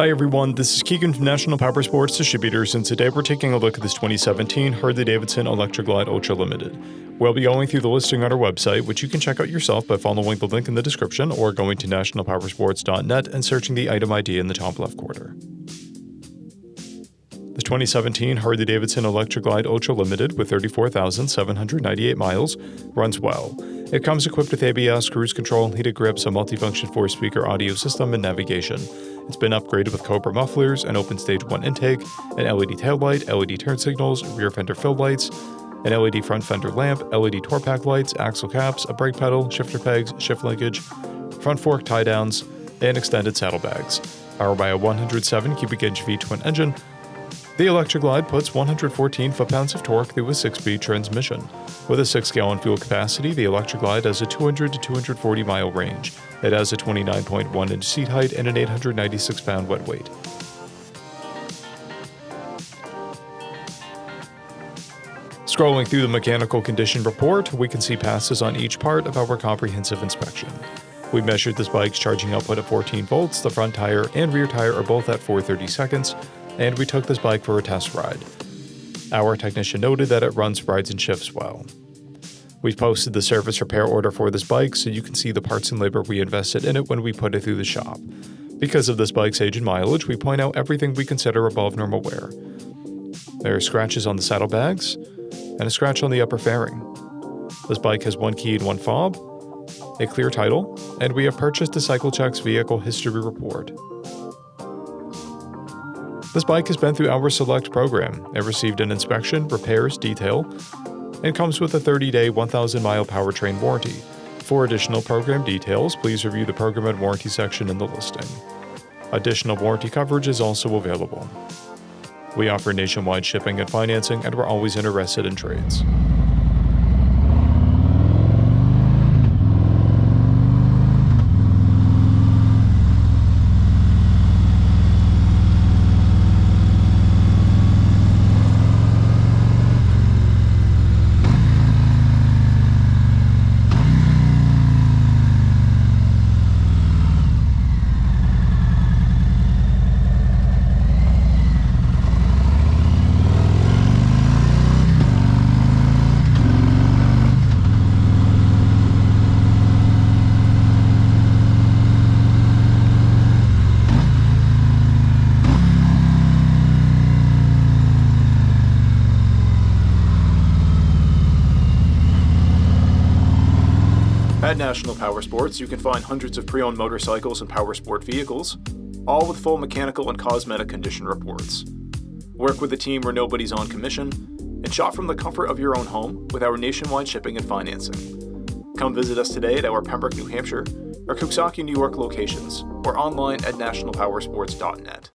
Hi everyone, this is Keegan from National Powersports Distributors, and today we're taking a look at this 2017 Harley Davidson Electra Glide Ultra Limited. We'll be going through the listing on our website, which you can check out yourself by following the link in the description or going to nationalpowersports.net and searching the item ID in the top left corner. The 2017 Harley Davidson Electra Glide Ultra Limited with 34,798 miles runs well. It comes equipped with ABS, cruise control, heated grips, a multifunction 4-speaker audio system, and navigation. It's been upgraded with Cobra mufflers, an open stage 1 intake, an LED taillight, LED turn signals, rear fender fill lights, an LED front fender lamp, LED tour pack lights, axle caps, a brake pedal, shifter pegs, shift linkage, front fork tie downs, and extended saddlebags. Powered by a 107 cubic inch V-twin engine, the Electra Glide puts 114 foot-pounds of torque through a 6-speed transmission. With a 6-gallon fuel capacity, the Electra Glide has a 200 to 240 mile range. It has a 29.1 inch seat height and an 896 pound wet weight. Scrolling through the mechanical condition report, we can see passes on each part of our comprehensive inspection. We measured this bike's charging output at 14 volts, the front tire and rear tire are both at 430 seconds, and we took this bike for a test ride. Our technician noted that it runs, rides, and shifts well. We've posted the service repair order for this bike so you can see the parts and labor we invested in it when we put it through the shop. Because of this bike's age and mileage, we point out everything we consider above normal wear. There are scratches on the saddlebags and a scratch on the upper fairing. This bike has 1 key and 1 fob, a clear title, and we have purchased a CycleCheck's vehicle history report. This bike has been through our Select program. It received an inspection, repairs, detail, and comes with a 30-day, 1,000-mile powertrain warranty. For additional program details, please review the program and warranty section in the listing. Additional warranty coverage is also available. We offer nationwide shipping and financing, and we're always interested in trades. At National Powersports, you can find hundreds of pre-owned motorcycles and powersport vehicles, all with full mechanical and cosmetic condition reports. Work with a team where nobody's on commission, and shop from the comfort of your own home with our nationwide shipping and financing. Come visit us today at our Pembroke, New Hampshire, or Coxsackie, New York locations, or online at nationalpowersports.net.